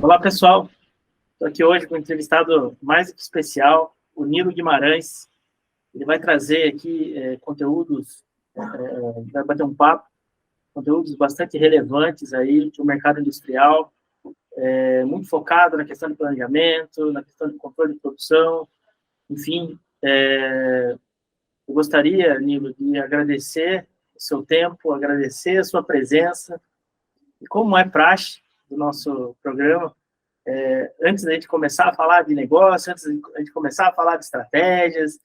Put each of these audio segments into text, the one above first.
Olá, pessoal. Estou aqui hoje com um entrevistado mais que especial, o Nilo Guimarães. Ele vai trazer aqui conteúdos, vai bater um papo, conteúdos bastante relevantes aí do mercado industrial, muito focado na questão de planejamento, na questão de controle de produção, enfim. Eu gostaria, Nilo, de agradecer o seu tempo, agradecer a sua presença, e como é praxe do nosso programa, antes da gente começar a falar de negócio, antes da gente começar a falar de estratégias,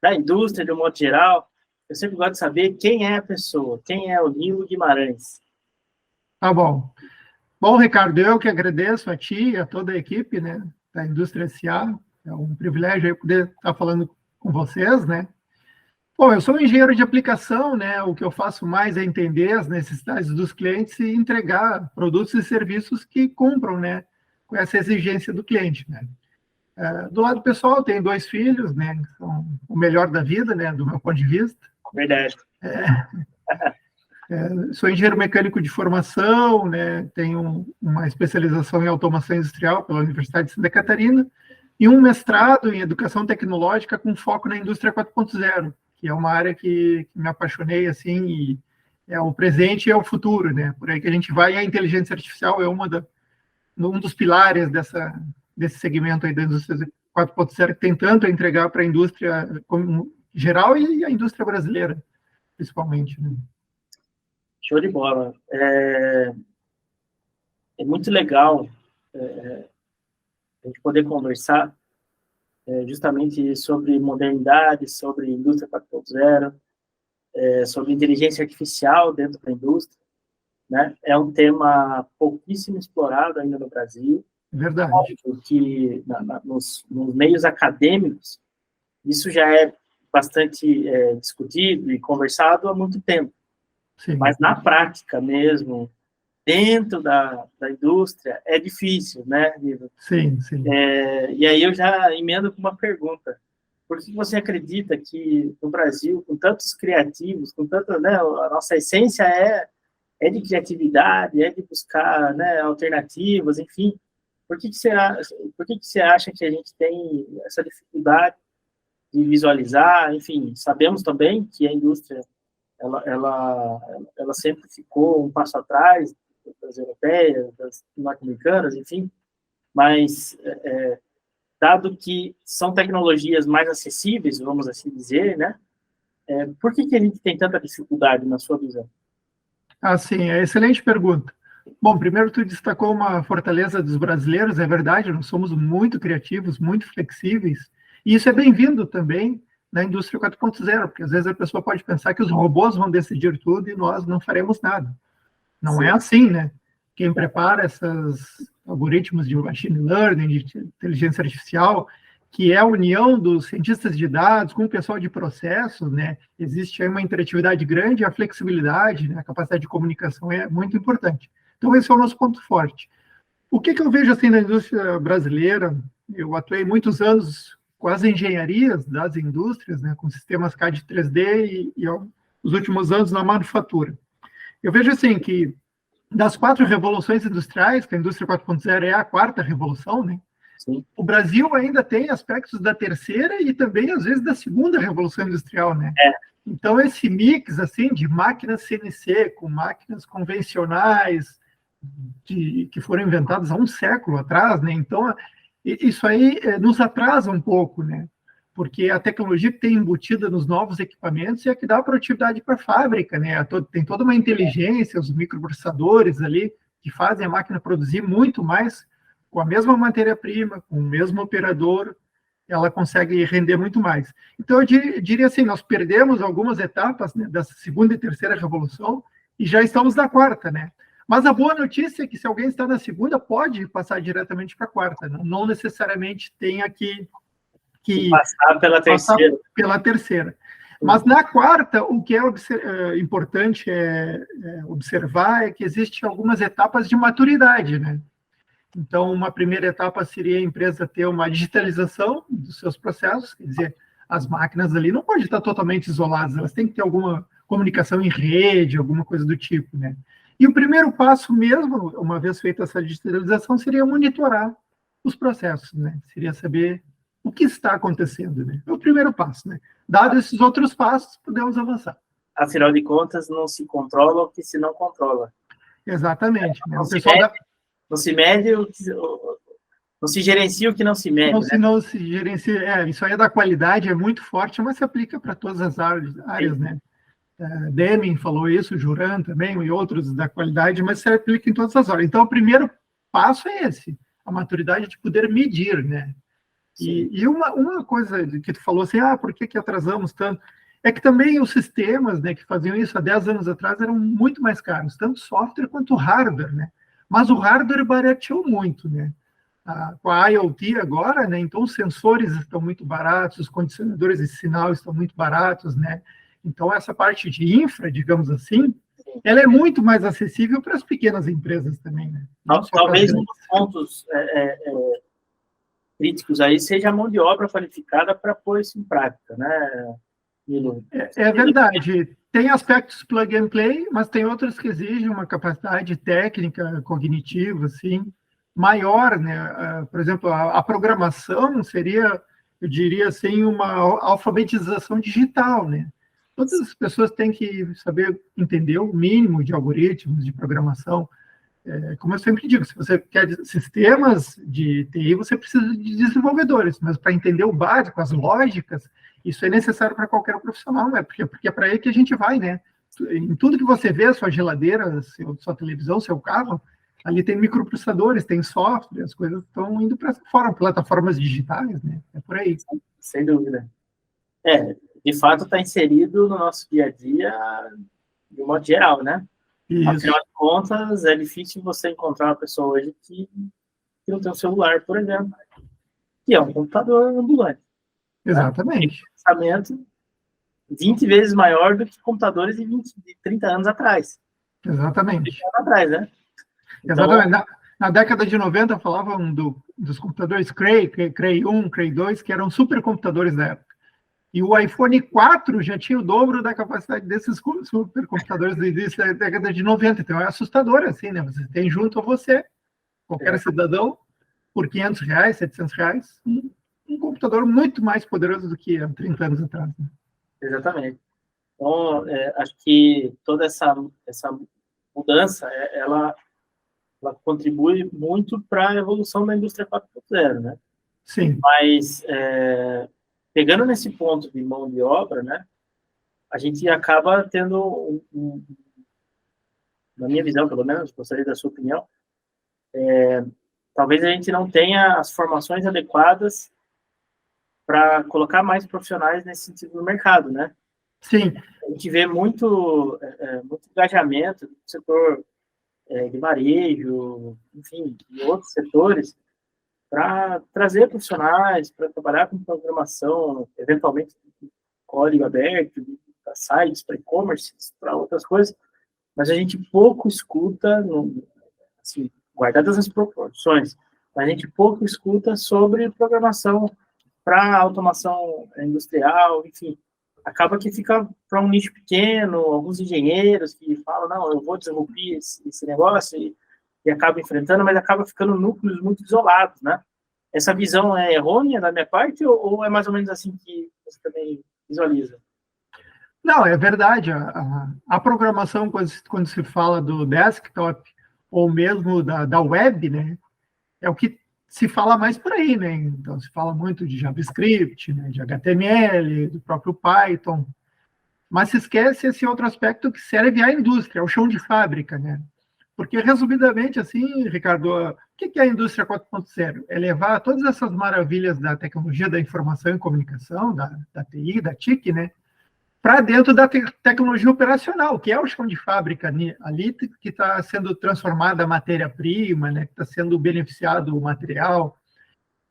da indústria de um modo geral, eu sempre gosto de saber quem é a pessoa, quem é o Nilo Guimarães. Tá bom. Bom, Ricardo, eu que agradeço a ti e a toda a equipe, né, da Indústria S.A. É um privilégio aí poder estar falando com vocês, né? Bom, eu sou um engenheiro de aplicação, né? O que eu faço mais é entender as necessidades dos clientes e entregar produtos e serviços que cumpram, né, com essa exigência do cliente, né? Do lado pessoal, eu tenho 2 filhos, né? Que são o melhor da vida, né? Do meu ponto de vista. Verdade. Sou engenheiro mecânico de formação, né? Tenho uma especialização em automação industrial pela Universidade de Santa Catarina e um mestrado em educação tecnológica com foco na indústria 4.0, que é uma área que me apaixonei, assim, e é o presente e é o futuro, né? Por aí que a gente vai, e a inteligência artificial é um dos pilares desse segmento aí da indústria 4.0, que tem tanto a entregar para a indústria como geral e a indústria brasileira, principalmente, né? Show de bola. É muito legal a gente poder conversar justamente sobre modernidade, sobre indústria 4.0, sobre inteligência artificial dentro da indústria, né? É um tema pouquíssimo explorado ainda no Brasil. Verdade. Óbvio que nos meios acadêmicos isso já é bastante discutido e conversado há muito tempo. Sim. Mas na prática mesmo, dentro da indústria, é difícil, né, Nilo? Sim, sim. E aí eu já emendo com uma pergunta. Por que você acredita que no Brasil, com tantos criativos, com tanto, né, a nossa essência é de criatividade, é de buscar, né, alternativas, enfim, por que você acha que a gente tem essa dificuldade de visualizar? Enfim, sabemos também que a indústria ela sempre ficou um passo atrás das europeias, das norte-americanas, enfim, mas dado que são tecnologias mais acessíveis, vamos assim dizer, né? Por que a gente tem tanta dificuldade na sua visão? Ah, sim, é excelente pergunta. Bom, primeiro tu destacou uma fortaleza dos brasileiros, é verdade, nós somos muito criativos, muito flexíveis, e isso é bem-vindo também na indústria 4.0, porque às vezes a pessoa pode pensar que os robôs vão decidir tudo e nós não faremos nada. Não Sim. É assim, né? Quem prepara esses algoritmos de machine learning, de inteligência artificial, que é a união dos cientistas de dados com o pessoal de processos, né? Existe aí uma interatividade grande, a flexibilidade, né? A capacidade de comunicação é muito importante. Então, esse é o nosso ponto forte. O que eu vejo assim na indústria brasileira? Eu atuei muitos anos com as engenharias das indústrias, né? Com sistemas CAD 3D e os últimos anos na manufatura. Eu vejo assim que das 4 revoluções industriais, que a indústria 4.0 é a 4ª revolução, né? Sim. O Brasil ainda tem aspectos da 3ª e também, às vezes, da 2ª revolução industrial, né? Então, esse mix, assim, de máquinas CNC com máquinas convencionais, que foram inventadas há um século atrás, né? Então, isso aí nos atrasa um pouco, né? Porque a tecnologia que tem embutida nos novos equipamentos é a que dá produtividade para a fábrica, né? Tem toda uma inteligência, os microprocessadores ali, que fazem a máquina produzir muito mais com a mesma matéria-prima, com o mesmo operador, ela consegue render muito mais. Então, eu diria assim, nós perdemos algumas etapas, né, da 2ª e 3ª revolução e já estamos na 4ª, né? Mas a boa notícia é que se alguém está na 2ª, pode passar diretamente para a 4ª, não necessariamente tenha que passar pela 3ª. Mas na 4ª, o que é importante observar é que existem algumas etapas de maturidade, né? Então, uma primeira etapa seria a empresa ter uma digitalização dos seus processos, quer dizer, as máquinas ali não podem estar totalmente isoladas, elas têm que ter alguma comunicação em rede, alguma coisa do tipo, né? E o primeiro passo mesmo, uma vez feita essa digitalização, seria monitorar os processos, né? Seria saber o que está acontecendo, né? É o primeiro passo, né? Dado esses outros passos, podemos avançar. Afinal de contas, não se controla o que se não controla. Exatamente. Né? Não, não se mede não se gerencia o que não se mede. Não se gerencia. Isso aí é da qualidade, é muito forte, mas se aplica para todas as áreas, né? Deming falou isso, Juran também, e outros da qualidade, mas se aplica em todas as áreas. Então, o primeiro passo é esse, a maturidade de poder medir, né? E uma coisa que tu falou assim, por que atrasamos tanto? É que também os sistemas, né, que faziam isso há 10 anos atrás eram muito mais caros, tanto software quanto hardware, né? Mas o hardware barateou muito, né? Com a IoT agora, né? Então os sensores estão muito baratos, os condicionadores de sinal estão muito baratos, né? Então essa parte de infra, digamos assim, ela é muito mais acessível para as pequenas empresas também, né? Talvez um dos pontos críticos aí seja a mão de obra qualificada para pôr isso em prática, né, Nilo? É verdade. Tem aspectos plug and play, mas tem outros que exigem uma capacidade técnica, cognitiva, assim, maior, né? Por exemplo, a programação seria, eu diria assim, uma alfabetização digital, né? Todas as pessoas têm que saber entender o mínimo de algoritmos de programação. Como eu sempre digo, se você quer sistemas de TI, você precisa de desenvolvedores, mas para entender o básico, as lógicas, isso é necessário para qualquer profissional, né? Porque é para aí que a gente vai, né? Em tudo que você vê, sua geladeira, sua televisão, seu carro, ali tem microprocessadores, tem software, as coisas estão indo para fora, plataformas digitais, né? É por aí. Sem dúvida. De fato, está inserido no nosso dia a dia, de um modo geral, né? Isso. Afinal de contas, é difícil você encontrar uma pessoa hoje que não tem um celular, por exemplo, que é um computador ambulante. Exatamente. Né? Um pensamento 20 vezes maior do que computadores de 30 anos atrás. Exatamente. 30 anos atrás, né? Então, exatamente. Na década de 90, falavam dos computadores Cray 1, Cray 2, que eram supercomputadores da época. E o iPhone 4 já tinha o dobro da capacidade desses supercomputadores do início da década de 90. Então, é assustador, assim, né? Você tem junto a você, qualquer cidadão, por R$500, R$700, um computador muito mais poderoso do que há 30 anos atrás. Né? Exatamente. Então, acho que toda essa mudança, ela contribui muito para a evolução da indústria 4.0, né? Sim. Mas, pegando nesse ponto de mão de obra, né, a gente acaba tendo, na minha visão, pelo menos, gostaria da sua opinião, talvez a gente não tenha as formações adequadas para colocar mais profissionais nesse sentido no mercado, né? Sim. A gente vê muito engajamento do setor de varejo, enfim, de outros setores, para trazer profissionais, para trabalhar com programação, eventualmente código aberto, para sites, para e-commerce, para outras coisas, mas a gente pouco escuta, assim, guardadas as proporções, a gente pouco escuta sobre programação para automação industrial, enfim, acaba que fica para um nicho pequeno, alguns engenheiros que falam, não, eu vou desenvolver esse negócio e acaba enfrentando, mas acaba ficando núcleos muito isolados, né? Essa visão é errônea da minha parte ou é mais ou menos assim que você também visualiza? Não, é verdade. A programação, quando se fala do desktop ou mesmo da web, né, é o que se fala mais por aí, né? Então, se fala muito de JavaScript, né, de HTML, do próprio Python, mas se esquece esse outro aspecto que serve à indústria, ao chão de fábrica, né? Porque, resumidamente, assim, Ricardo, o que é a indústria 4.0? É levar todas essas maravilhas da tecnologia da informação e comunicação, da TI, da TIC, né, para dentro da tecnologia operacional, que é o chão de fábrica ali que está sendo transformada a matéria-prima, né, que está sendo beneficiado o material.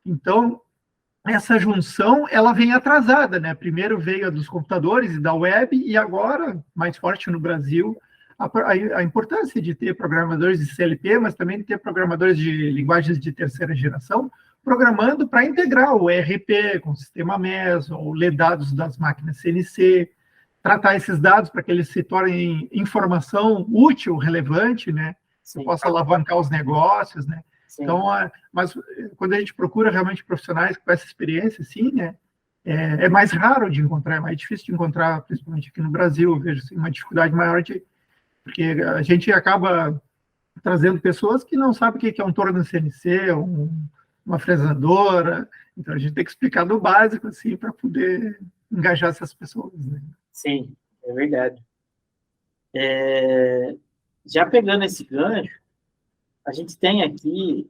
Então, essa junção, ela vem atrasada, né? Primeiro veio a dos computadores e da web, e agora, mais forte no Brasil, a importância de ter programadores de CLP, mas também de ter programadores de linguagens de terceira geração, programando para integrar o ERP com o sistema MES, ou ler dados das máquinas CNC. tratar esses dados para que eles se tornem informação útil, relevante, né? Que possa alavancar os negócios, né? Sim. Então, mas quando a gente procura realmente profissionais com essa experiência, assim, né? É mais raro de encontrar, é mais difícil de encontrar, principalmente aqui no Brasil, eu vejo assim, uma dificuldade maior porque a gente acaba trazendo pessoas que não sabem o que é um torno CNC, uma fresadora, então a gente tem que explicar do básico, assim, para poder engajar essas pessoas, né? Sim, é verdade. Já pegando esse gancho, a gente tem aqui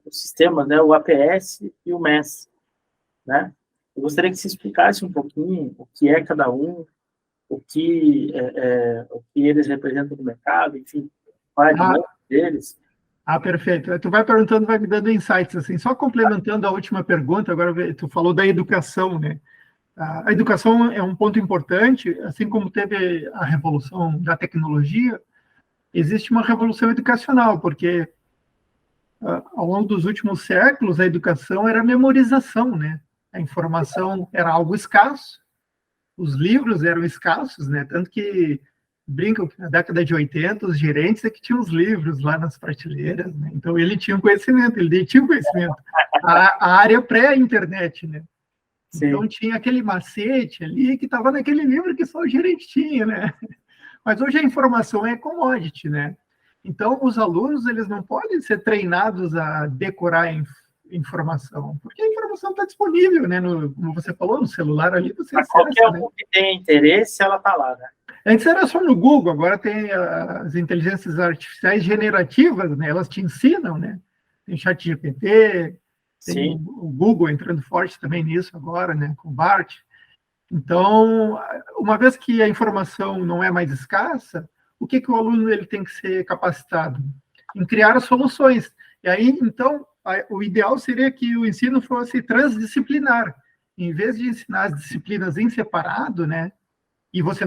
o sistema, né, o APS e o MES, né? Eu gostaria que você explicasse um pouquinho o que é cada um, o que eles representam no mercado, enfim, qual é a dinâmica deles. Perfeito. Tu vai perguntando, vai me dando insights, assim, só complementando a última pergunta, agora tu falou da educação, né? A educação é um ponto importante, assim como teve a revolução da tecnologia, existe uma revolução educacional, porque ao longo dos últimos séculos a educação era memorização, né? A informação era algo escasso, os livros eram escassos, né? Tanto que brincam que na década de 80 os gerentes é que tinham os livros lá nas prateleiras, né? Então ele tinha um conhecimento, ele detinha um conhecimento. A área pré-internet, né? Sim. Então tinha aquele macete ali que estava naquele livro que só o gerente tinha, né? Mas hoje a informação é commodity, né? Então os alunos eles não podem ser treinados a decorar informação, porque a informação está disponível, né? Como você falou, no celular ali você acessa, qualquer um que tenha interesse, ela está lá, né? Antes era só no Google, agora tem as inteligências artificiais generativas, né? Elas te ensinam, né? Tem ChatGPT, tem o Google entrando forte também nisso agora, né? Com o Bart. Então, uma vez que a informação não é mais escassa, o que o aluno ele tem que ser capacitado? Em criar soluções. E aí, então, o ideal seria que o ensino fosse transdisciplinar. Em vez de ensinar as disciplinas em separado, né? E você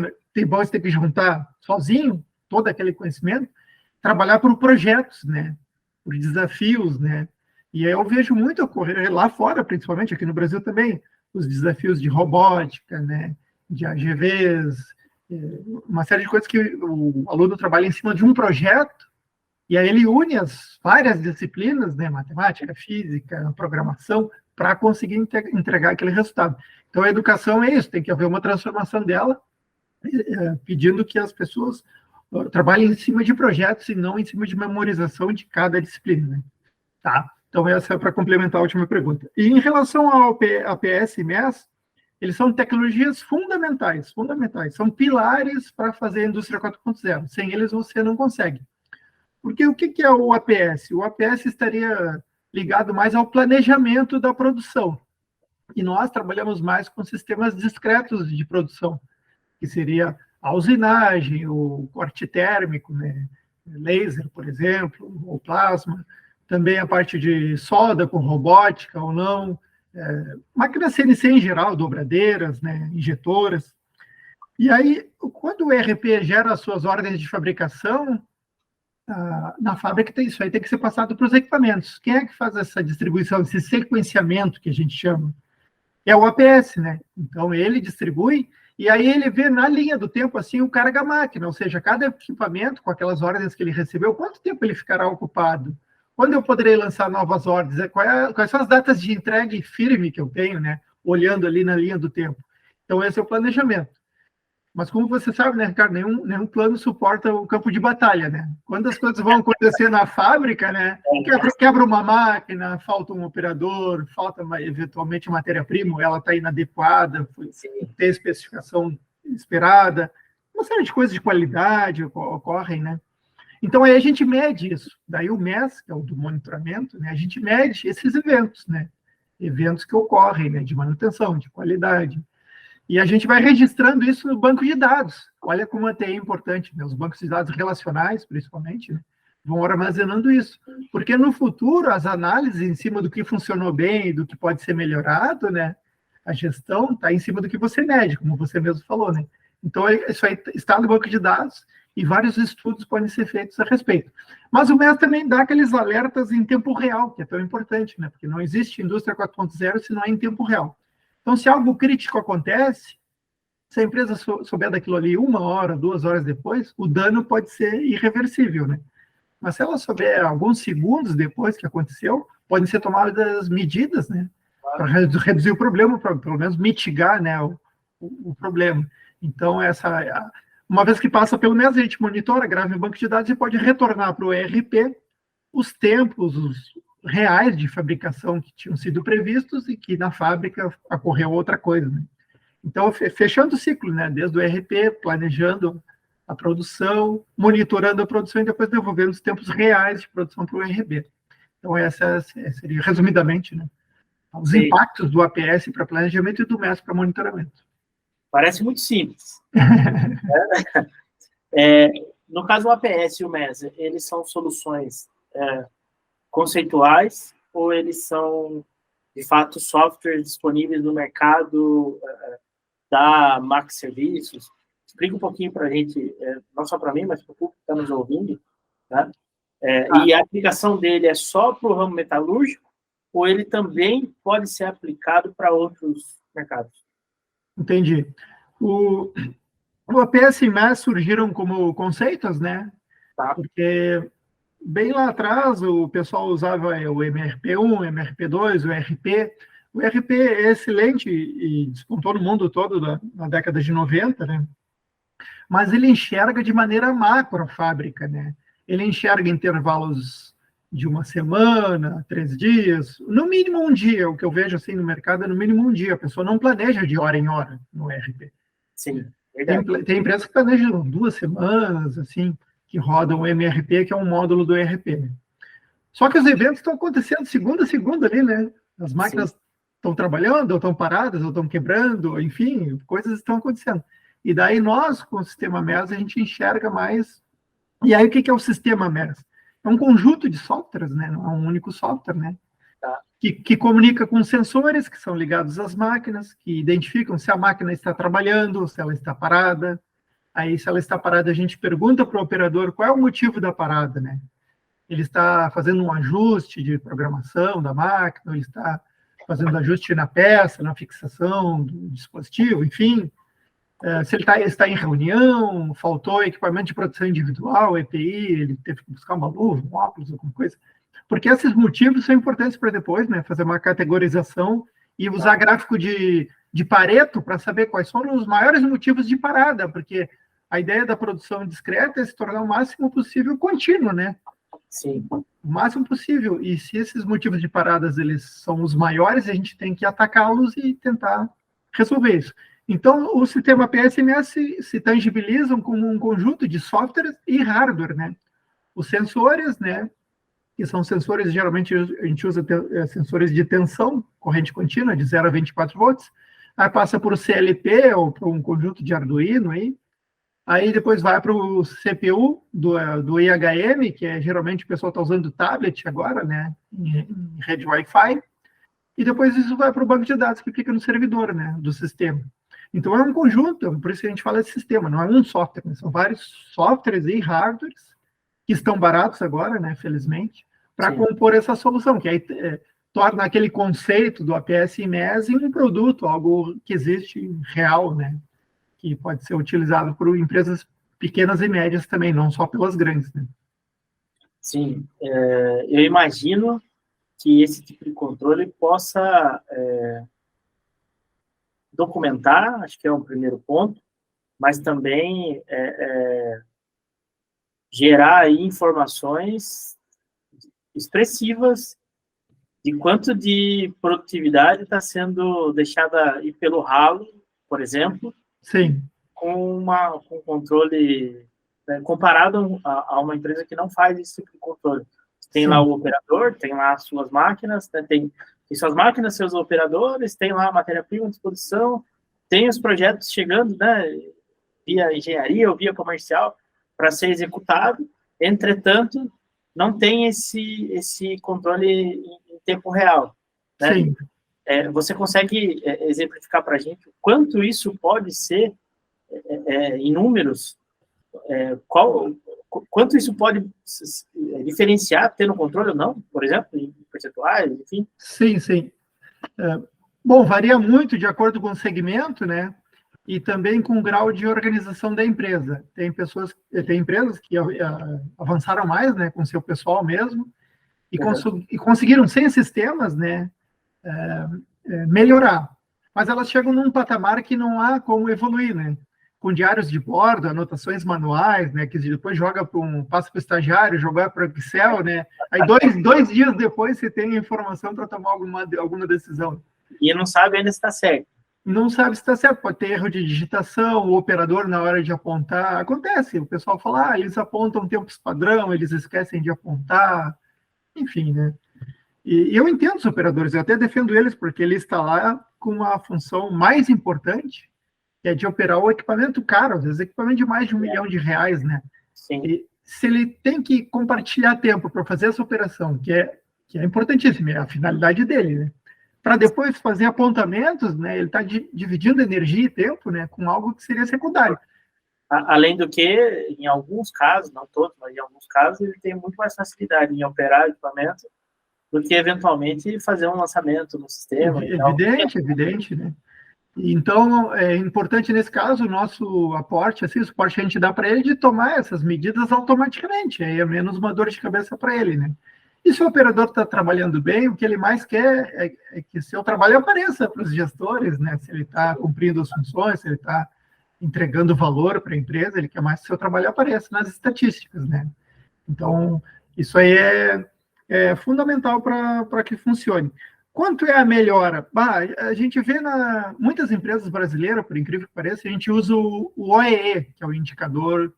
tem que juntar sozinho todo aquele conhecimento, trabalhar por projetos, né? Por desafios, né? E aí eu vejo muito ocorrer lá fora, principalmente aqui no Brasil também, os desafios de robótica, né? De AGVs, uma série de coisas que o aluno trabalha em cima de um projeto, e aí ele une as várias disciplinas, né? Matemática, física, programação, para conseguir entregar aquele resultado. Então a educação é isso, tem que haver uma transformação dela, pedindo que as pessoas trabalhem em cima de projetos e não em cima de memorização de cada disciplina, né? Tá? Então, essa é para complementar a última pergunta. E em relação ao APS e MES, eles são tecnologias fundamentais, são pilares para fazer a indústria 4.0. Sem eles, você não consegue. Porque o que é o APS? O APS estaria ligado mais ao planejamento da produção. E nós trabalhamos mais com sistemas discretos de produção, que seria a usinagem, o corte térmico, né? Laser, por exemplo, ou plasma, também a parte de solda com robótica ou não, máquinas CNC em geral, dobradeiras, né? Injetoras. E aí, quando o ERP gera as suas ordens de fabricação, na fábrica isso aí tem que ser passado para os equipamentos. Quem é que faz essa distribuição, esse sequenciamento que a gente chama? É o APS, né? Então, ele distribui e aí ele vê na linha do tempo, assim, o carga-máquina, ou seja, cada equipamento, com aquelas ordens que ele recebeu, quanto tempo ele ficará ocupado? Quando eu poderei lançar novas ordens? Quais são as datas de entrega firme que eu tenho, né? Olhando ali na linha do tempo. Então, esse é o planejamento. Mas como você sabe, né, Ricardo, nenhum plano suporta o campo de batalha, né? Quando as coisas vão acontecer na fábrica, né? Quebra uma máquina, falta um operador, falta eventualmente matéria-prima, ela está inadequada, tem especificação esperada, uma série de coisas de qualidade ocorrem, né? Então aí a gente mede isso. Daí o MES, que é o do monitoramento, né? A gente mede esses eventos, né? Eventos que ocorrem, né? De manutenção, de qualidade. E a gente vai registrando isso no banco de dados. Olha como até é importante, né? Os bancos de dados relacionais, principalmente, né? Vão armazenando isso. Porque no futuro, as análises em cima do que funcionou bem e do que pode ser melhorado, né? A gestão está em cima do que você mede, como você mesmo falou, né? Então, isso aí está no banco de dados e vários estudos podem ser feitos a respeito. Mas o MES também dá aqueles alertas em tempo real, que é tão importante, né? Porque não existe indústria 4.0 se não é em tempo real. Então, se algo crítico acontece, Se a empresa souber daquilo ali 1 hora, 2 horas depois, o dano pode ser irreversível, né? Mas se ela souber alguns segundos depois que aconteceu, podem ser tomadas medidas, né? Para reduzir o problema, para pelo menos mitigar, né, o problema. Então, uma vez que passa pelo menos, a gente monitora, grava em banco de dados e pode retornar para o ERP os tempos, os reais de fabricação que tinham sido previstos e que na fábrica ocorreu outra coisa, né? Então, fechando o ciclo, né? Desde o ERP, planejando a produção, monitorando a produção e depois devolvendo os tempos reais de produção para o ERP. Então, essa seria, resumidamente, né, os impactos do APS para planejamento e do MES para monitoramento. Parece muito simples. No caso, o APS e o MES, eles são soluções conceituais ou eles são, de fato, softwares disponíveis no mercado da Max Serviços? Explica um pouquinho para a gente, não só para mim, mas para o público que está nos ouvindo, né? E a aplicação dele é só para o ramo metalúrgico ou ele também pode ser aplicado para outros mercados? Entendi. O APS e MES surgiram como conceitos, né? Tá. Porque bem lá atrás o pessoal usava o MRP1, MRP2, o ERP. O ERP é excelente e despontou no mundo todo na década de 90, né? Mas ele enxerga de maneira macro a fábrica, né? Ele enxerga intervalos de 1 semana, 3 dias, no mínimo 1 dia. O que eu vejo assim no mercado é no mínimo 1 dia. A pessoa não planeja de hora em hora no ERP. Sim, tem empresas que planejam 2 semanas, assim, que rodam o MRP, que é um módulo do ERP, né? Só que os eventos estão acontecendo segunda a segunda ali, né? As máquinas estão trabalhando, ou estão paradas, ou estão quebrando, enfim, coisas estão acontecendo. E daí nós, com o sistema MES, a gente enxerga mais. E aí o que é o sistema MES? É um conjunto de softwares, né? Não é um único software, né? Que comunica com sensores que são ligados às máquinas, que identificam se a máquina está trabalhando, se ela está parada. Aí, se ela está parada, a gente pergunta para o operador qual é o motivo da parada, né? Ele está fazendo um ajuste de programação da máquina, ele está fazendo ajuste na peça, na fixação do dispositivo, enfim. Se ele está em reunião, faltou equipamento de proteção individual, EPI, ele teve que buscar uma luva, um óculos, alguma coisa. Porque esses motivos são importantes para depois, né, fazer uma categorização e usar gráfico de Pareto para saber quais são os maiores motivos de parada, porque a ideia da produção discreta é se tornar o máximo possível contínuo, né? Sim. O máximo possível. E se esses motivos de paradas eles são os maiores, a gente tem que atacá-los e tentar resolver isso. Então, o sistema PSMS se tangibilizam como um conjunto de software e hardware, né? Os sensores, né? Que são sensores, geralmente a gente usa sensores de tensão, corrente contínua, de 0 a 24 volts. Aí passa por CLP, ou por um conjunto de Arduino aí depois vai para o CPU do IHM, que geralmente o pessoal está usando tablet agora, né? Em rede Wi-Fi. E depois isso vai para o banco de dados, que fica no servidor, né? Do sistema. Então, é um conjunto, por isso que a gente fala de sistema, não é um software, né? São vários softwares e hardwares que estão baratos agora, né, felizmente, para compor essa solução, que aí torna aquele conceito do APS e MES em um produto, algo que existe real, né, que pode ser utilizado por empresas pequenas e médias também, não só pelas grandes, né? Sim, eu imagino que esse tipo de controle possa documentar, acho que é um primeiro ponto, mas também gerar aí informações expressivas de quanto de produtividade está sendo deixada ir pelo ralo, por exemplo, Sim. com um controle, né, comparado a uma empresa que não faz esse tipo de controle. Tem lá o operador, tem lá as suas máquinas, né, tem suas máquinas, seus operadores, tem lá a matéria-prima à disposição, tem os projetos chegando, né, via engenharia ou via comercial para ser executado. Entretanto, não tem esse controle em tempo real, né? Sim. Você consegue exemplificar para a gente o quanto isso pode ser em números? Quanto isso pode diferenciar, tendo controle ou não, por exemplo, em percentuais, enfim? Sim. Bom, varia muito de acordo com o segmento, né? e também com o grau de organização da empresa. Tem empresas que avançaram mais, né, com seu pessoal mesmo, e conseguiram, sem sistemas, né, melhorar. Mas elas chegam num patamar que não há como evoluir, né? Com diários de bordo, anotações manuais, né? Que depois passa para o estagiário, jogar para o Excel, né? Aí dois dias depois você tem a informação para tomar alguma decisão. E não sabe ainda se está certo. Não sabe se está certo, pode ter erro de digitação, o operador na hora de apontar. Acontece, o pessoal fala, eles apontam tempos padrão, eles esquecem de apontar, enfim, né? E eu entendo os operadores, eu até defendo eles, porque ele está lá com uma função mais importante, que é de operar o equipamento caro, às vezes equipamento de mais de R$1 milhão, né? Sim. E se ele tem que compartilhar tempo para fazer essa operação, que é importantíssima, é a finalidade dele, né? Para depois fazer apontamentos, né? Ele está dividindo energia e tempo, né? Com algo que seria secundário. Além do que, em alguns casos, não todos, mas em alguns casos, ele tem muito mais facilidade em operar equipamento do que, eventualmente, fazer um lançamento no sistema. Evidente, né? Então, é importante, nesse caso, o nosso aporte, assim, o suporte que a gente dá para ele, de tomar essas medidas automaticamente, aí é menos uma dor de cabeça para ele, né? E se o operador está trabalhando bem, o que ele mais quer é que seu trabalho apareça para os gestores, né? Se ele está cumprindo as funções, se ele está entregando valor para a empresa, ele quer mais que seu trabalho apareça nas estatísticas, né? Então, isso aí é fundamental para que funcione. Quanto é a melhora? A gente vê muitas empresas brasileiras, por incrível que pareça, a gente usa o OEE, que é o indicador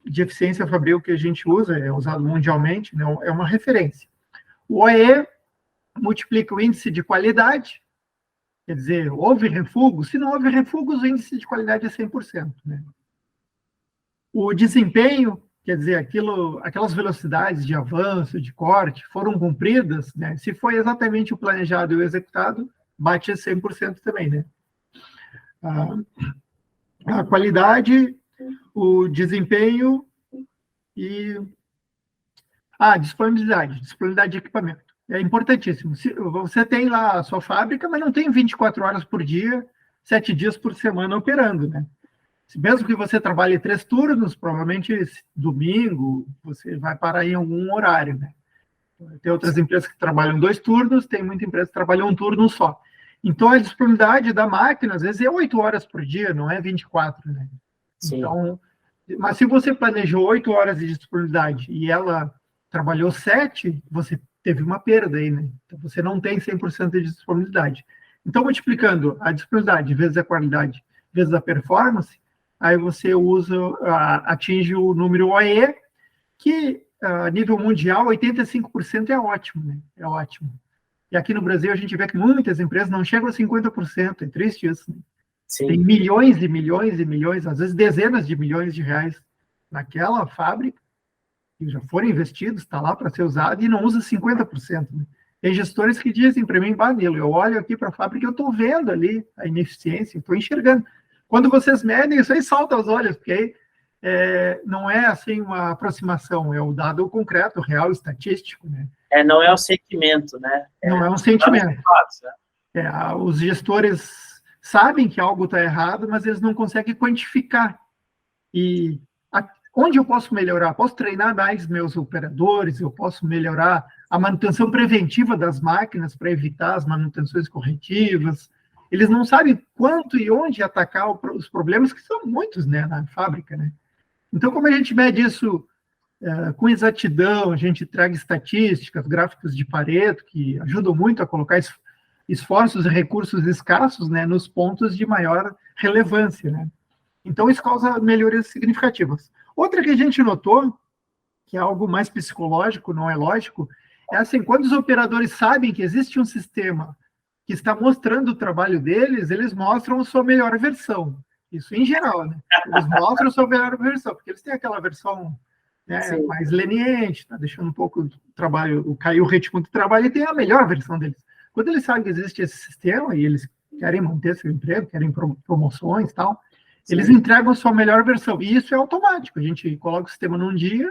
de eficiência fabril que a gente usa, é usado mundialmente, né? É uma referência. O OEE multiplica o índice de qualidade, quer dizer, houve refugos. Se não houve refugos, o índice de qualidade é 100%. Né? O desempenho, quer dizer, aquelas velocidades de avanço, de corte, foram cumpridas, né? Se foi exatamente o planejado e o executado, bate 100% também, né? A qualidade, o desempenho e a disponibilidade de equipamento. É importantíssimo. Você tem lá a sua fábrica, mas não tem 24 horas por dia, 7 dias por semana operando, né? Mesmo que você trabalhe 3 turnos, provavelmente domingo você vai parar em algum horário, né? Tem outras empresas que trabalham 2 turnos, tem muita empresa que trabalha 1 turno só. Então, a disponibilidade da máquina, às vezes, é 8 horas por dia, não é 24, né? Sim. Então, mas se você planejou 8 horas de disponibilidade e ela trabalhou 7, você teve uma perda aí, né? Então, você não tem 100% de disponibilidade. Então, multiplicando a disponibilidade vezes a qualidade vezes a performance, aí você atinge o número OE, que a nível mundial, 85% é ótimo, né? É ótimo. E aqui no Brasil, a gente vê que muitas empresas não chegam a 50%, é triste isso, né? Sim. Tem milhões e milhões e milhões, às vezes dezenas de milhões de reais naquela fábrica, que já foram investidos, está lá para ser usado, e não usa 50%. Né? Tem gestores que dizem para mim, Nilo, eu olho aqui para a fábrica e eu estou vendo ali a ineficiência, estou enxergando. Quando vocês medem, isso aí salta aos olhos, porque aí não é assim uma aproximação, é o dado concreto, real, estatístico. Né? Não é um sentimento, né? Não é um sentimento. Os gestores sabem que algo está errado, mas eles não conseguem quantificar. E onde eu posso melhorar? Posso treinar mais meus operadores, eu posso melhorar a manutenção preventiva das máquinas para evitar as manutenções corretivas. Eles não sabem quanto e onde atacar os problemas, que são muitos, né, na fábrica. Né? Então, como a gente mede isso com exatidão, a gente traga estatísticas, gráficos de Pareto, que ajudam muito a colocar esforços e recursos escassos, né, nos pontos de maior relevância. Né? Então, isso causa melhorias significativas. Outra que a gente notou, que é algo mais psicológico, não é lógico, é assim, quando os operadores sabem que existe um sistema que está mostrando o trabalho deles, eles mostram a sua melhor versão. Isso em geral, né? Eles mostram a sua melhor versão, porque eles têm aquela versão, né, mais leniente, está deixando um pouco o trabalho, cair o ritmo do trabalho, e tem a melhor versão deles. Quando eles sabem que existe esse sistema e eles querem manter seu emprego, querem promoções e tal, eles entregam a sua melhor versão. E isso é automático. A gente coloca o sistema num dia,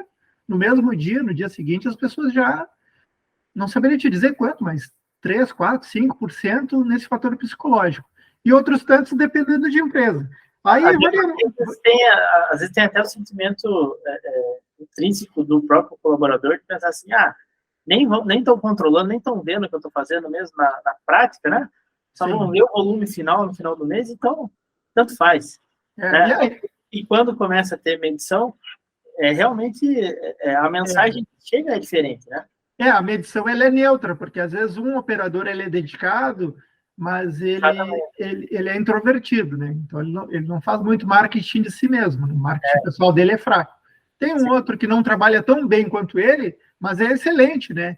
no mesmo dia, no dia seguinte, as pessoas já não saberiam te dizer quanto, mas 3, 4, 5% nesse fator psicológico. e outros tantos dependendo de empresa. Aí às vezes tem até o sentimento intrínseco do próprio colaborador de pensar assim, nem estão controlando, nem estão vendo o que eu estou fazendo mesmo na prática, né? Só vão ver o volume final no final do mês, então tanto faz. Né? E quando começa a ter medição, realmente a mensagem que chega é diferente, né? A medição ela é neutra, porque às vezes um operador ele é dedicado, mas ele é introvertido, né? Então ele não faz muito marketing de si mesmo, o marketing pessoal dele é fraco. Tem um outro que não trabalha tão bem quanto ele, mas é excelente, né?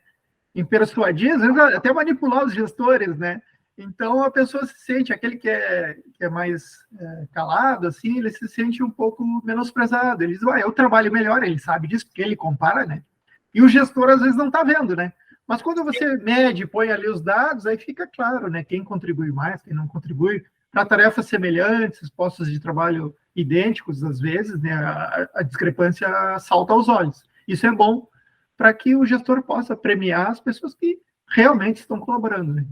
Em persuadir, às vezes até manipular os gestores, né? Então a pessoa se sente, aquele que é mais calado, assim, ele se sente um pouco menosprezado. Ele diz, eu trabalho melhor, ele sabe disso, porque ele compara, né? E o gestor às vezes não está vendo, né? Mas quando você mede, põe ali os dados, aí fica claro, né? Quem contribui mais, quem não contribui, para tarefas semelhantes, postos de trabalho idênticos, às vezes, né? A discrepância salta aos olhos. Isso é bom para que o gestor possa premiar as pessoas que realmente estão colaborando, né?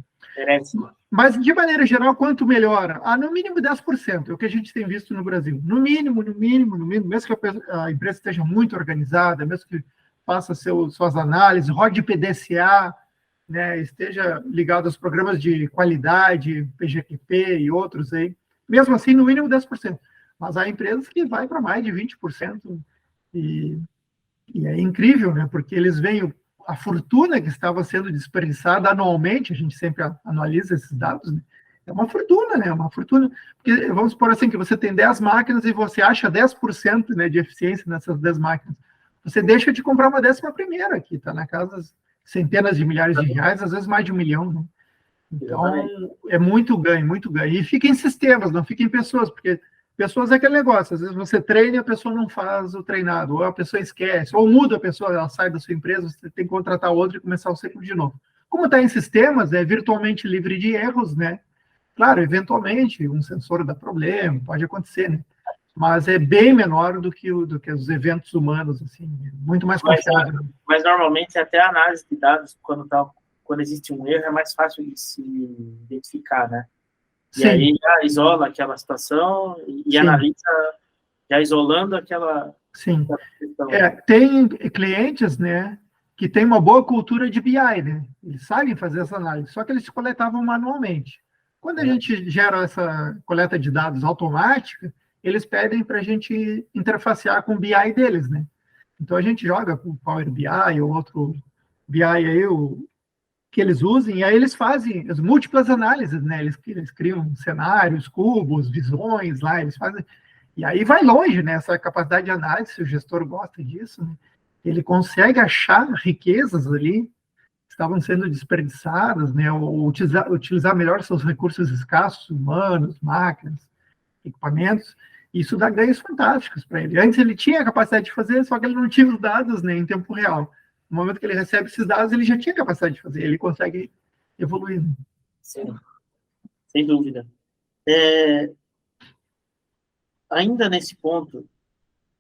Mas, de maneira geral, quanto melhora? No mínimo 10%, é o que a gente tem visto no Brasil. No mínimo, mesmo que a empresa esteja muito organizada, mesmo que faça suas análises, rode PDCA, né, esteja ligado aos programas de qualidade, PGQP e outros aí, mesmo assim, no mínimo 10%. Mas há empresas que vai para mais de 20%, e é incrível, né, porque eles veem a fortuna que estava sendo desperdiçada anualmente, a gente sempre analisa esses dados, né? É uma fortuna, né? Uma fortuna. Porque, vamos supor assim, que você tem 10 máquinas e você acha 10%, né, de eficiência nessas 10 máquinas. Você deixa de comprar uma 11ª aqui, está na casa das centenas de milhares de reais, às vezes mais de 1 milhão, né? Então, é muito ganho, muito ganho. E fica em sistemas, não fica em pessoas, porque pessoas é aquele negócio, às vezes você treina e a pessoa não faz o treinado, ou a pessoa esquece, ou muda a pessoa, ela sai da sua empresa, você tem que contratar outra e começar o ciclo de novo. Como está em sistemas, é virtualmente livre de erros, né? Claro, eventualmente, um sensor dá problema, pode acontecer, né? Mas é bem menor do que os eventos humanos, assim, muito mais confiável. Mas normalmente até a análise de dados, quando existe um erro, é mais fácil de se identificar, né? E aí já isola aquela situação e analisa, já isolando aquela... Sim. Tem clientes, né, que têm uma boa cultura de BI, né? Eles sabem fazer essa análise, só que eles coletavam manualmente. Quando a gente gera essa coleta de dados automática, eles pedem para a gente interfacear com o BI deles, né? Então a gente joga com o Power BI ou outro BI aí, que eles usem, e aí eles fazem as múltiplas análises, né? Eles criam cenários, cubos, visões lá, eles fazem. E aí vai longe, né? Essa capacidade de análise, se o gestor gosta disso, né? Ele consegue achar riquezas ali que estavam sendo desperdiçadas, né? Ou utilizar melhor seus recursos escassos, humanos, máquinas, equipamentos. Isso dá ganhos fantásticos para ele. Antes ele tinha a capacidade de fazer, só que ele não tinha os dados, né, em tempo real. No momento que ele recebe esses dados, ele já tinha capacidade de fazer, ele consegue evoluir. Sim, sem dúvida. Ainda nesse ponto,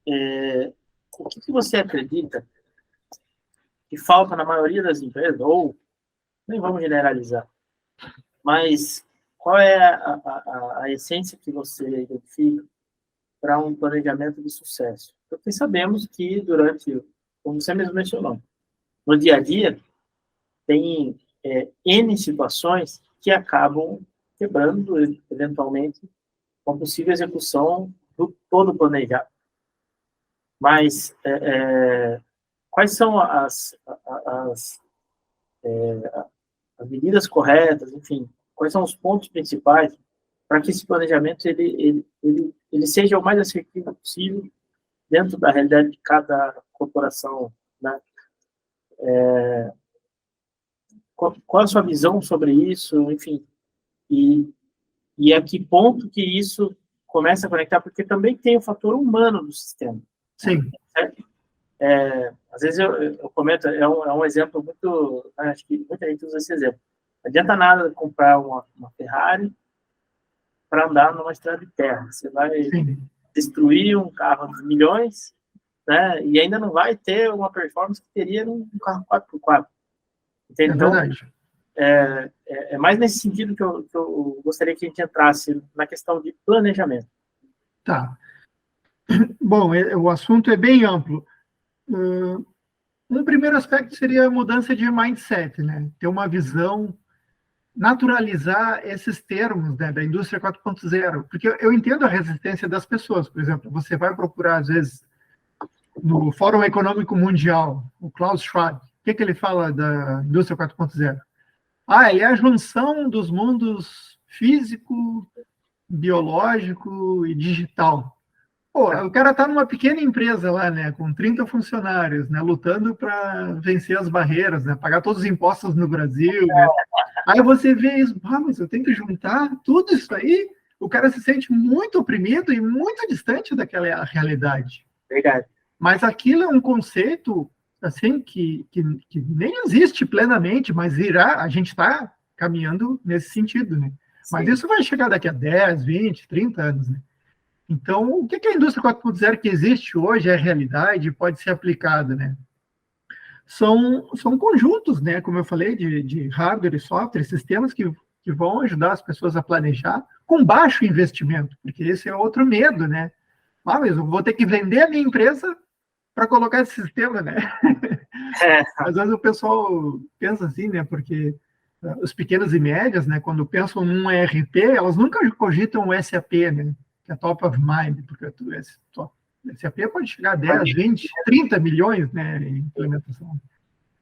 o que você acredita que falta na maioria das empresas, ou nem vamos generalizar, mas qual é a essência que você identifica para um planejamento de sucesso? Porque sabemos que durante, como você mesmo mencionou, no dia a dia, tem N situações que acabam quebrando, eventualmente, uma possível execução do todo planejado. Mas quais são as medidas corretas, enfim, quais são os pontos principais para que esse planejamento ele seja o mais assertivo possível dentro da realidade de cada corporação, né? Qual a sua visão sobre isso, enfim, e a que ponto que isso começa a conectar, porque também tem o fator humano do sistema. Sim. Certo? Às vezes eu comento, é um exemplo muito, acho que muita gente usa esse exemplo. Não adianta nada comprar uma Ferrari para andar numa estrada de terra. Você vai destruir um carro de milhões, né, e ainda não vai ter uma performance que teria num carro 4x4. Então, é verdade. é mais nesse sentido que eu gostaria que a gente entrasse na questão de planejamento. Tá. Bom, o assunto é bem amplo. Um primeiro aspecto seria a mudança de mindset, né? Ter uma visão, naturalizar esses termos, né, da indústria 4.0, porque eu entendo a resistência das pessoas. Por exemplo, você vai procurar, às vezes, no Fórum Econômico Mundial, o Klaus Schwab, o que ele fala da indústria 4.0? Ele é a junção dos mundos físico, biológico e digital. Pô, o cara está numa pequena empresa lá, né, com 30 funcionários, né, lutando para vencer as barreiras, né, pagar todos os impostos no Brasil, né. Aí você vê isso, mas eu tenho que juntar tudo isso aí, o cara se sente muito oprimido e muito distante daquela realidade. Verdade. Mas aquilo é um conceito, assim, que nem existe plenamente, mas a gente está caminhando nesse sentido, né. Mas isso vai chegar daqui a 10, 20, 30 anos, né. Então, o que a indústria 4.0 que existe hoje é realidade e pode ser aplicada, né? São conjuntos, né? Como eu falei, de hardware e software, sistemas que vão ajudar as pessoas a planejar com baixo investimento, porque esse é outro medo, né? Mas eu vou ter que vender a minha empresa para colocar esse sistema, né? Às vezes o pessoal pensa assim, né? Porque os pequenos e médias, né? Quando pensam num ERP, elas nunca cogitam o SAP, né? Que é top of mind, porque o SAP pode chegar a 10, 20, 30 milhões, né, em implementação.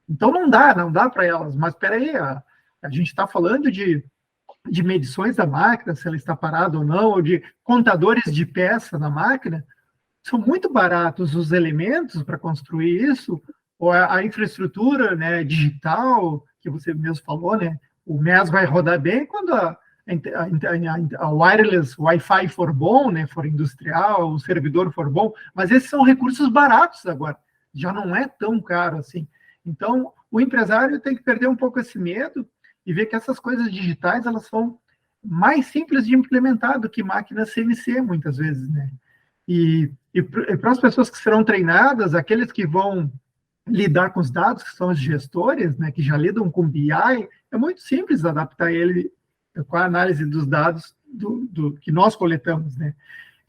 Então não dá para elas, mas espera aí, a gente está falando de medições da máquina, se ela está parada ou não, ou de contadores de peça na máquina, são muito baratos os elementos para construir isso, ou a infraestrutura, né, digital, que você mesmo falou, né, o MES vai rodar bem quando a wireless Wi-Fi for bom, né, for industrial, o servidor for bom, mas esses são recursos baratos agora, já não é tão caro assim. Então, o empresário tem que perder um pouco esse medo e ver que essas coisas digitais, elas são mais simples de implementar do que máquinas CNC, muitas vezes, né? E para as pessoas que serão treinadas, aqueles que vão lidar com os dados, que são os gestores, né, que já lidam com BI, é muito simples adaptar ele com a análise dos dados que nós coletamos, né?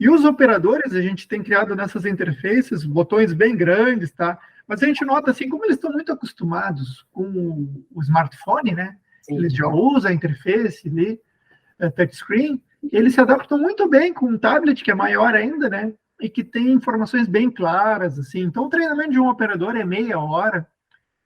E os operadores, a gente tem criado nessas interfaces botões bem grandes, tá? Mas a gente nota, assim, como eles estão muito acostumados com o smartphone, né? Sim. Eles já usam a interface ali, touchscreen, eles se adaptam muito bem com um tablet que é maior ainda, né? E que tem informações bem claras, assim. Então, o treinamento de um operador é meia hora,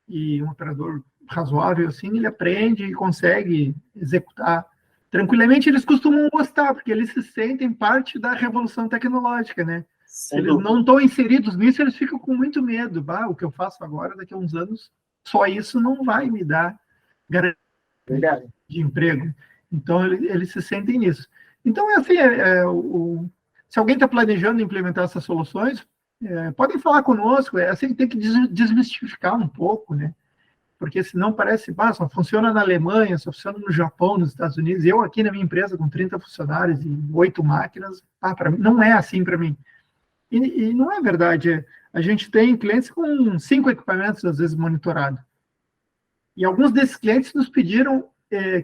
e um operador razoável, assim, ele aprende e consegue executar tranquilamente. Eles costumam gostar, porque eles se sentem parte da revolução tecnológica, né? Se eles não estão inseridos nisso, eles ficam com muito medo. O que eu faço agora, daqui a uns anos, só isso não vai me dar garantia de emprego. Então, eles se sentem nisso. Então, é assim, se alguém está planejando implementar essas soluções, podem falar conosco, assim, tem que desmistificar um pouco, né? Porque senão parece, só funciona na Alemanha, só funciona no Japão, nos Estados Unidos. Eu aqui na minha empresa, com 30 funcionários e 8 máquinas, para mim, não é assim para mim. E não é verdade. A gente tem clientes com 5 equipamentos, às vezes, monitorados. E alguns desses clientes nos pediram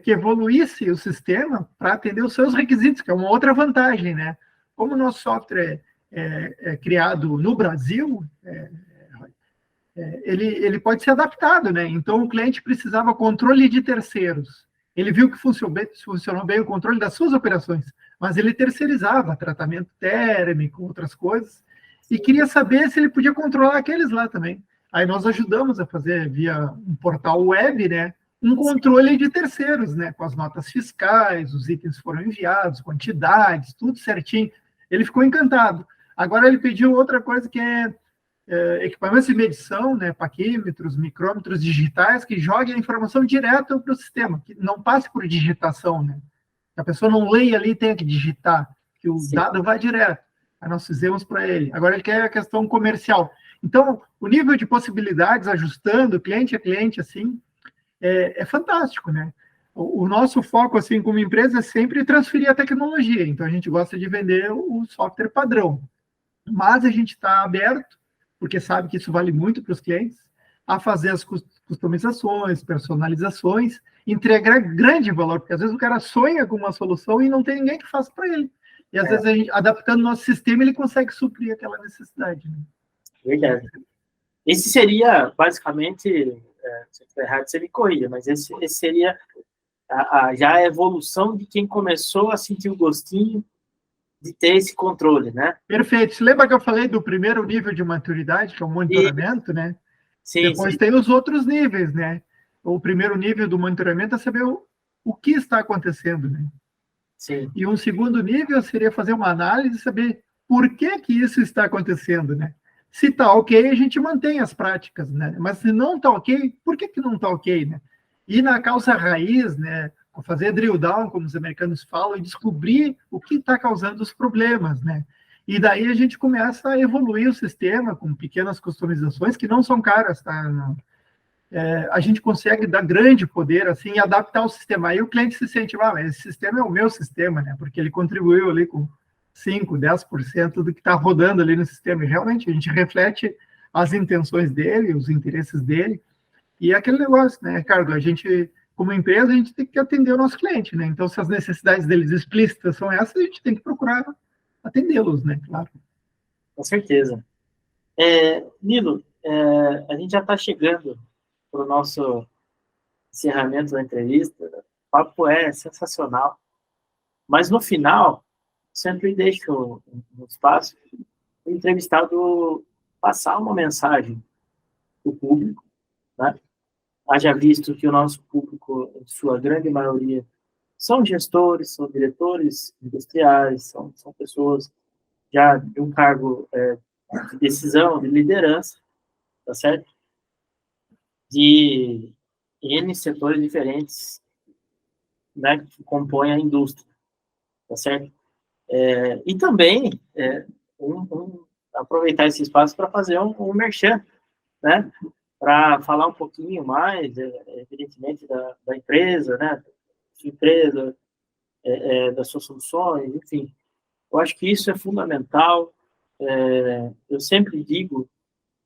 que evoluísse o sistema para atender os seus requisitos, que é uma outra vantagem, né? Como o nosso software é criado no Brasil, ele pode ser adaptado, né? Então, o cliente precisava controle de terceiros. Ele viu que funcionou bem o controle das suas operações, mas ele terceirizava tratamento térmico, outras coisas, e queria saber se ele podia controlar aqueles lá também. Aí nós ajudamos a fazer, via um portal web, né, um controle de terceiros, né, com as notas fiscais, os itens foram enviados, quantidades, tudo certinho. Ele ficou encantado. Agora ele pediu outra coisa que é equipamentos de medição, né, paquímetros, micrômetros digitais, que joguem a informação direto para o sistema, que não passe por digitação, né? Que a pessoa não leia ali e tenha que digitar, que o dado vai direto. Aí nós fizemos para ele. Agora ele quer a questão comercial. Então, o nível de possibilidades, ajustando cliente a cliente, assim, é fantástico, né? O nosso foco, assim, como empresa, é sempre transferir a tecnologia. Então, a gente gosta de vender o software padrão. Mas a gente está aberto, porque sabe que isso vale muito para os clientes, a fazer as customizações, personalizações, entregar grande valor, porque às vezes o cara sonha com uma solução e não tem ninguém que faça para ele. E às vezes, a gente, adaptando o nosso sistema, ele consegue suprir aquela necessidade. Né? Verdade. Esse seria, basicamente, se eu estiver errado, você me corrija, mas esse seria já a evolução de quem começou a sentir o gostinho de ter esse controle, né? Perfeito. Você lembra que eu falei do primeiro nível de maturidade, que é o monitoramento, né? Sim, Depois tem os outros níveis, né? O primeiro nível do monitoramento é saber o que está acontecendo, né? Sim. E um segundo nível seria fazer uma análise e saber por que isso está acontecendo, né? Se está ok, a gente mantém as práticas, né? Mas se não está ok, por que não está ok, né? Ir na causa raiz, né? Fazer drill down, como os americanos falam, e descobrir o que está causando os problemas, né? E daí a gente começa a evoluir o sistema com pequenas customizações que não são caras, tá? A gente consegue dar grande poder, assim, e adaptar o sistema. Aí o cliente se sente, esse sistema é o meu sistema, né? Porque ele contribuiu ali com 5%, 10% do que está rodando ali no sistema. E realmente a gente reflete as intenções dele, os interesses dele. E é aquele negócio, né, Ricardo? A gente, como empresa, a gente tem que atender o nosso cliente, né? Então, se as necessidades deles explícitas são essas, a gente tem que procurar atendê-los, né? Claro. Com certeza. Nilo, a gente já está chegando para o nosso encerramento da entrevista. O papo é sensacional. Mas, no final, sempre deixo um espaço para o entrevistado passar uma mensagem para o público, né? Haja visto que o nosso público, em sua grande maioria, são gestores, são diretores industriais, são pessoas já de um cargo de decisão, de liderança, tá certo? De N setores diferentes, né, que compõem a indústria, tá certo? E também aproveitar esse espaço para fazer um merchan, né? Para falar um pouquinho mais, evidentemente, da empresa, né? Da empresa, das suas soluções, enfim. Eu acho que isso é fundamental. Eu sempre digo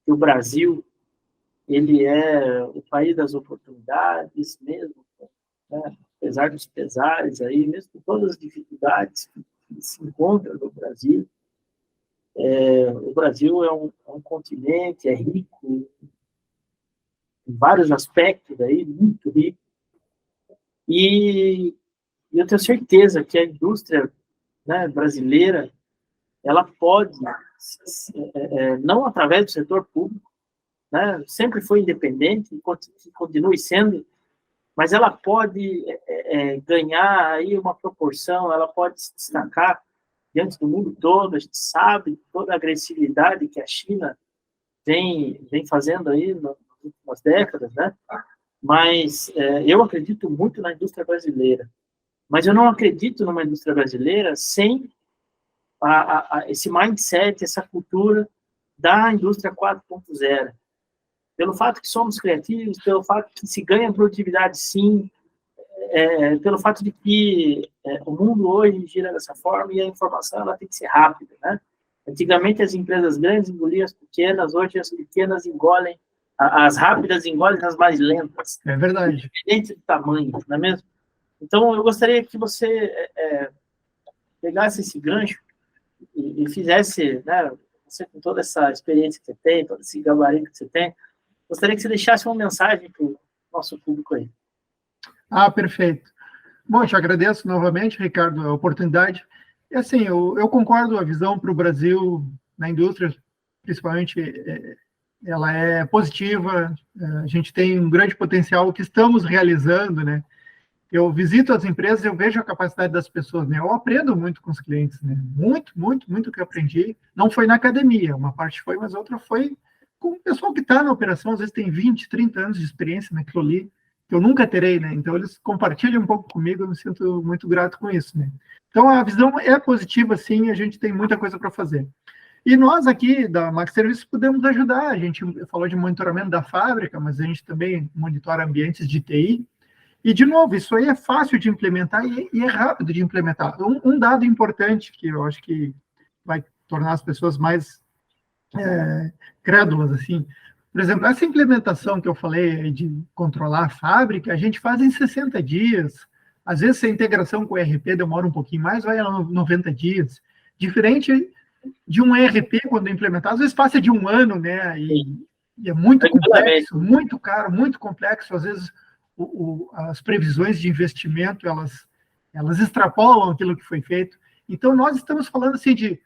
que o Brasil, ele é o país das oportunidades, mesmo, né? Apesar dos pesares aí, mesmo com todas as dificuldades que se encontram no Brasil. O Brasil é um continente, é rico em vários aspectos aí, muito rico. E eu tenho certeza que a indústria, né, brasileira, ela pode, não através do setor público, né, sempre foi independente, continue sendo, mas ela pode ganhar aí uma proporção, ela pode se destacar diante do mundo todo. A gente sabe toda a agressividade que a China vem fazendo aí nas últimas décadas, né? Mas eu acredito muito na indústria brasileira. Mas eu não acredito numa indústria brasileira sem esse mindset, essa cultura da indústria 4.0. Pelo fato que somos criativos, pelo fato que se ganha produtividade, sim, pelo fato de que o mundo hoje gira dessa forma e a informação ela tem que ser rápida, né? Antigamente as empresas grandes engoliam as pequenas, hoje as pequenas engolem, as rápidas engolem as mais lentas. É verdade. Independente do tamanho, não é mesmo? Então, eu gostaria que você pegasse esse gancho e fizesse, né, você com toda essa experiência que você tem, todo esse gabarito que você tem, gostaria que você deixasse uma mensagem para o nosso público aí. Perfeito. Bom, te agradeço novamente, Ricardo, a oportunidade. E assim, eu concordo, a visão para o Brasil na indústria, principalmente, ela é positiva, a gente tem um grande potencial, o que estamos realizando, né? Eu visito as empresas, eu vejo a capacidade das pessoas, né? Eu aprendo muito com os clientes, né? Muito, muito, muito que eu aprendi. Não foi na academia, uma parte foi, mas outra foi com o pessoal que está na operação, às vezes tem 20, 30 anos de experiência naquilo ali, que eu nunca terei, né? Então, eles compartilham um pouco comigo, eu me sinto muito grato com isso, né? Então, a visão é positiva, sim, a gente tem muita coisa para fazer. E nós aqui, da Max Serviços, podemos ajudar. A gente falou de monitoramento da fábrica, mas a gente também monitora ambientes de TI. E, de novo, isso aí é fácil de implementar e é rápido de implementar. Um dado importante que eu acho que vai tornar as pessoas mais crédulas, assim, Por exemplo, essa implementação que eu falei de controlar a fábrica, a gente faz em 60 dias. Às vezes, a integração com o ERP demora um pouquinho mais, vai a 90 dias. Diferente de um ERP, quando implementado, às vezes passa de um ano, né? E é muito complexo, muito caro, muito complexo. Às vezes, as previsões de investimento, elas extrapolam aquilo que foi feito. Então, nós estamos falando assim de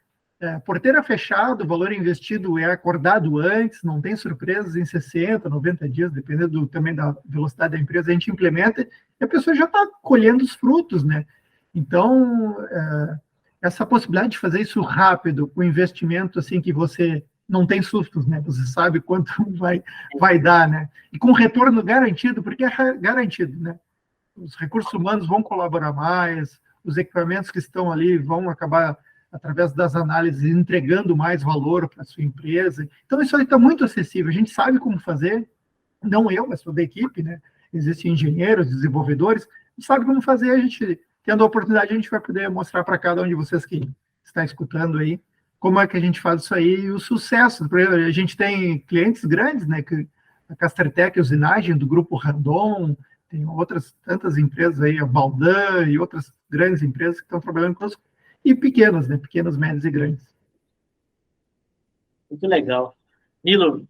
porteira fechada, o valor investido é acordado antes, não tem surpresas em 60, 90 dias, dependendo também da velocidade da empresa, a gente implementa e a pessoa já está colhendo os frutos, né? Então, essa possibilidade de fazer isso rápido, com investimento assim que você não tem sustos, né? Você sabe quanto vai dar, né? E com retorno garantido, porque é garantido, né? Os recursos humanos vão colaborar mais, os equipamentos que estão ali vão acabar, através das análises, entregando mais valor para a sua empresa. Então, isso aí está muito acessível. A gente sabe como fazer, não eu, mas toda a equipe, né? Existem engenheiros, desenvolvedores, a gente sabe como fazer, a gente, tendo a oportunidade, a gente vai poder mostrar para cada um de vocês que está escutando aí, como é que a gente faz isso aí e o sucesso. Por exemplo, a gente tem clientes grandes, né? Que a Castertech, a usinagem do grupo Randon, tem outras tantas empresas aí, a Baldan e outras grandes empresas que estão trabalhando conosco, e pequenas, né? Pequenas, médias e grandes. Muito legal. Nilo,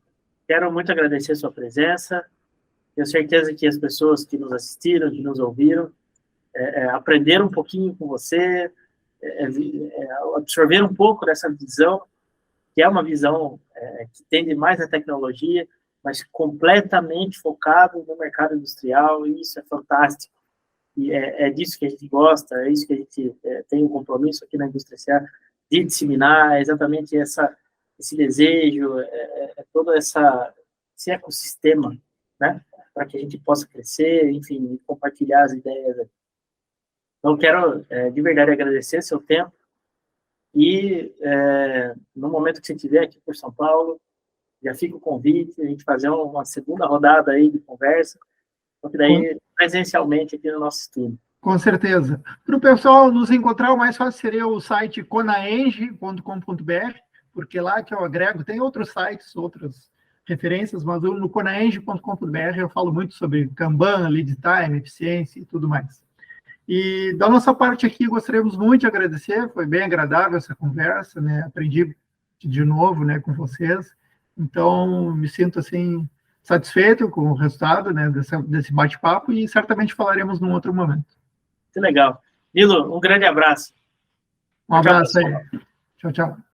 quero muito agradecer a sua presença. Tenho certeza que as pessoas que nos assistiram, que nos ouviram, aprenderam um pouquinho com você, absorveram um pouco dessa visão, que é uma visão que tende mais à tecnologia, mas completamente focado no mercado industrial, e isso é fantástico. E é disso que a gente gosta, é isso que a gente tem um compromisso aqui na Indústria S.A. de disseminar, exatamente esse desejo, todo esse ecossistema, né, para que a gente possa crescer, enfim, compartilhar as ideias. Então, quero, de verdade, agradecer seu tempo e, no momento que você estiver aqui por São Paulo, já fica o convite, a gente fazer uma segunda rodada aí de conversa, porque daí, presencialmente, aqui no nosso estúdio. Com certeza. Para o pessoal nos encontrar, o mais fácil seria o site conaenge.com.br, porque lá que eu agrego, tem outros sites, outras referências, mas no conaenge.com.br eu falo muito sobre Kanban, lead time, eficiência e tudo mais. E da nossa parte aqui, gostaríamos muito de agradecer, foi bem agradável essa conversa, né? Aprendi de novo, né, com vocês, então me sinto assim satisfeito com o resultado, né, desse bate-papo, e certamente falaremos num outro momento. Muito legal. Nilo, um grande abraço. Um abraço aí. Tchau, tchau.